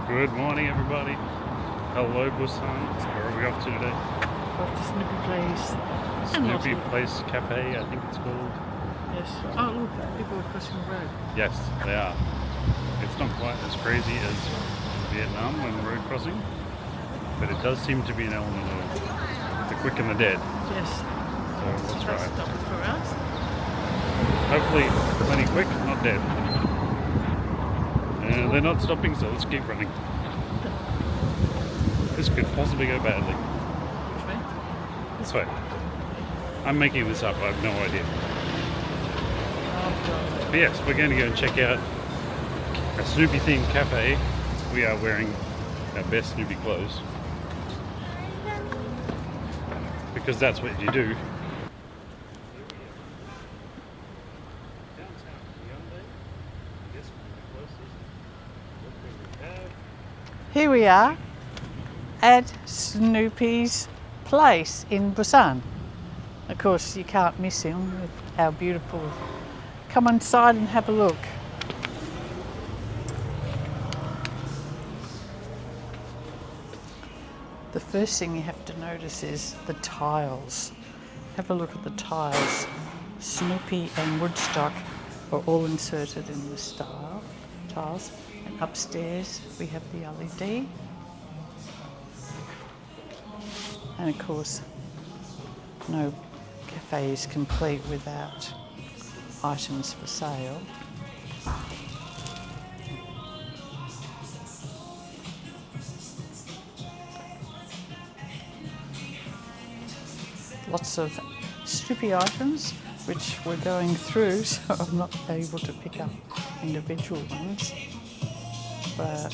Good morning, everybody. Hello, Busan. Where are we off to today? Off to Snoopy Place. Snoopy Place Cafe, I think it's called. Yes. Oh, look, people are crossing the road. Yes, they are. It's not quite as crazy as Vietnam when road crossing, but it does seem to be an element of the quick and the dead. Yes. So let's try it. Stop for us. Hopefully, plenty quick, not dead. And they're not stopping, so let's keep running. This could possibly go badly. Which way? This way. I'm making this up, I have no idea. Oh, But yes, we're going to go and check out a Snoopy themed cafe. We are wearing our best Snoopy clothes because that's what you do. Here we are at Snoopy's Place in Busan. Of course, you can't miss him with how beautiful. Come inside and have a look. The first thing you have to notice is the tiles. Have a look at the tiles. Snoopy and Woodstock are all inserted in the tiles. And upstairs we have the LED. And of course, no cafe is complete without items for sale. Lots of Snoopy items which we're going through, so I'm not able to pick up individual ones. But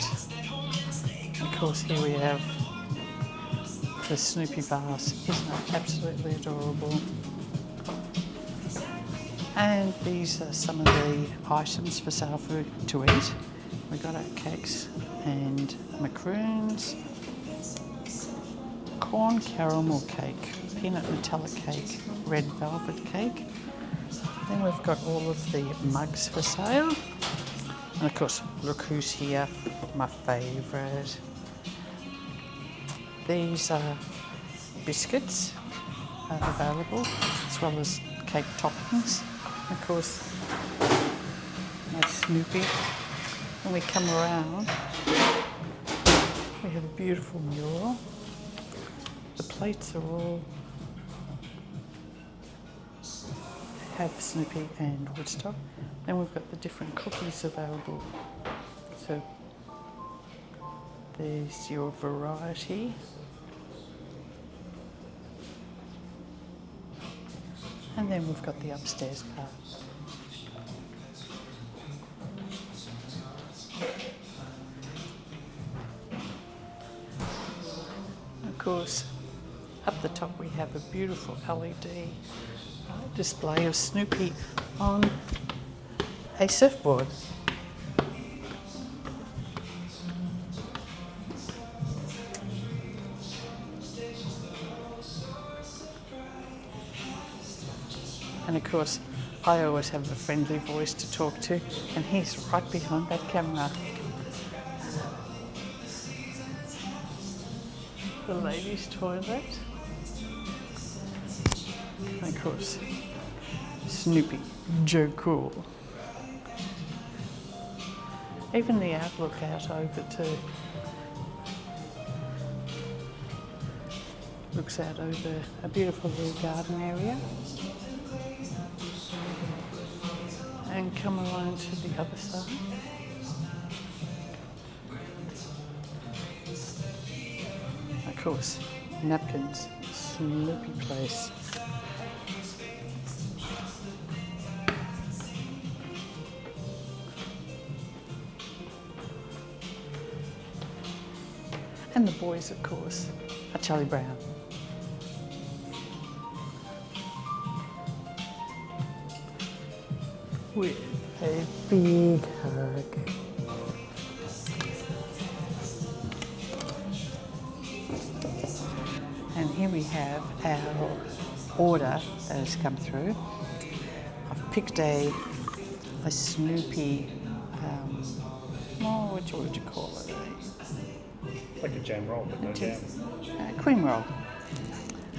of course, here we have the Snoopy vase. Isn't it absolutely adorable? And these are some of the items for sale to eat. We got our cakes and macaroons, corn caramel cake, peanut Nutella cake, red velvet cake. Then we've got all of the mugs for sale. And of course, look who's here, my favourite. These are biscuits available, as well as cake toppings. Of course, that's Snoopy. When we come around, we have a beautiful mural. The plates are all have Snoopy and Woodstock. Then we've got the different cookies available. So there's your variety. And then we've got the upstairs part. Of course, up the top we have a beautiful LED display of Snoopy on a surfboard. And of course, I always have a friendly voice to talk to, and he's right behind that camera. The ladies' toilet. And of course, Snoopy, Joe Cool. Even the outlook out over to looks out over a beautiful little garden area. And come along to the other side. Of course, napkins, Snoopy Place. And the boys, of course, are Charlie Brown. With a big hug. And here we have our order that has come through. I've picked a Snoopy, what would you call it? It's like a jam roll, but no jam. Cream roll.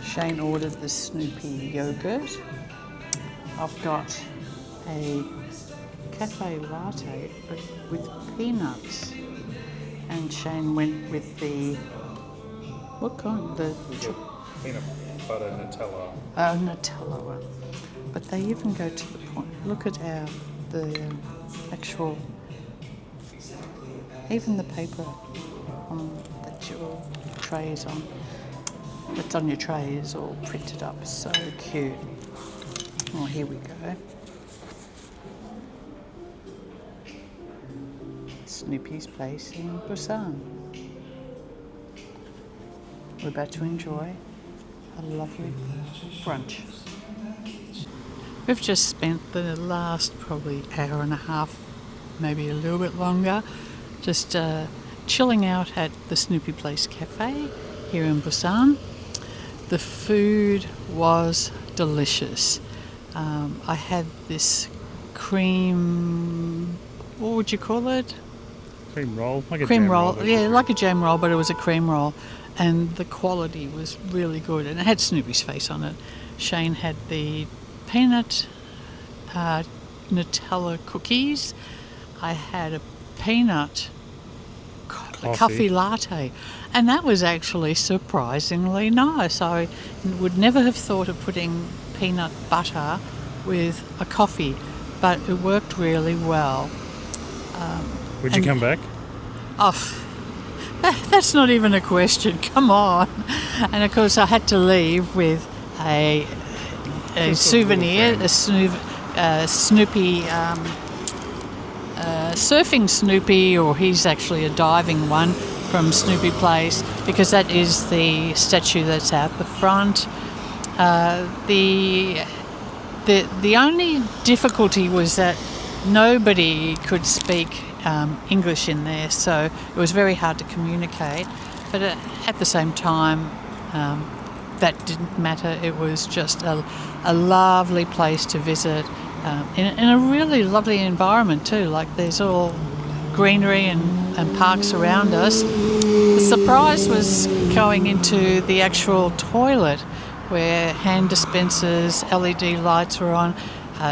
Shane ordered the Snoopy yogurt. I've got a cafe latte but with peanuts. And Shane went with the, what kind? The Peanut butter Nutella. Nutella one. But they even go to the point. Look at the actual, even the paper that your tray is on. That's on your tray is all printed up. So cute. Oh, here we go. Snoopy's Place in Busan. We're about to enjoy a lovely brunch. We've just spent the last probably hour and a half, maybe a little bit longer, just chilling out at the Snoopy Place Cafe here in Busan. The food was delicious. I had this cream, what would you call it? Cream roll? Like a Cream jam roll, roll. yeah, like a jam roll, but it was a cream roll. And the quality was really good. And it had Snoopy's face on it. Shane had the peanut Nutella cookies. I had a peanut coffee latte. And that was actually surprisingly nice. I would never have thought of putting peanut butter with a coffee, but it worked really well. Would you come back? Oh, that's not even a question. Come on. And of course, I had to leave with a souvenir, a Snoopy, surfing Snoopy, or he's actually a diving one from Snoopy Place, because that is the statue that's out the front. The only difficulty was that nobody could speak English in there, so it was very hard to communicate. But at the same time, that didn't matter. It was just a lovely place to visit, in a really lovely environment too. Like, there's all greenery and parks around us. The surprise was going into the actual toilet, where hand dispensers, LED lights were on,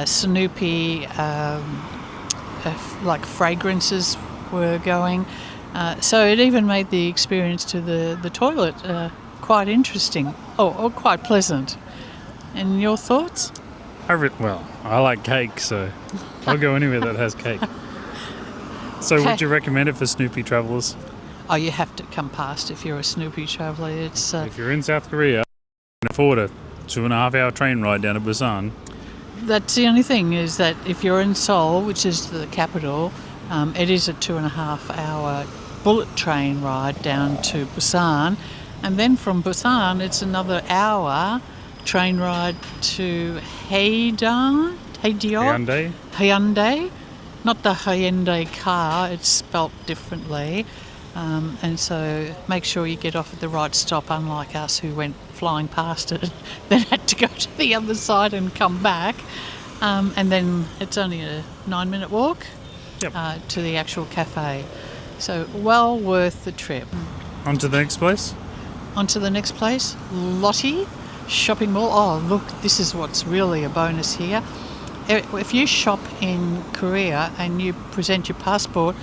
Snoopy like fragrances were going. So it even made the experience to the toilet quite interesting, or quite pleasant. And your thoughts? Well, I like cake, so I'll go anywhere that has cake. So would you recommend it for Snoopy travellers? Oh, you have to come past if you're a Snoopy traveller. It's If you're in South Korea, you can afford a 2.5 hour train ride down to Busan. That's the only thing, is that if you're in Seoul, which is the capital, it is a 2.5 hour bullet train ride down to Busan. And then from Busan, it's another hour train ride to Hyundai. Not the Hyundai car, it's spelt differently. And so make sure you get off at the right stop, unlike us who went flying past it, then had to go to the other side and come back. And then it's only a 9-minute walk to the actual cafe. So well worth the trip. On to the next place? On to the next place, Lottie Shopping Mall. Oh, look, this is what's really a bonus here. If you shop in Korea and you present your passport,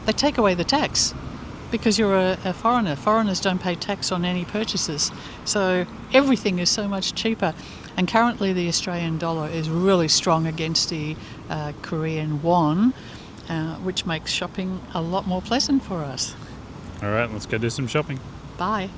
they take away the tax because you're a foreigner. Foreigners don't pay tax on any purchases. So everything is so much cheaper. And currently the Australian dollar is really strong against the Korean won, which makes shopping a lot more pleasant for us. All right, let's go do some shopping. Bye.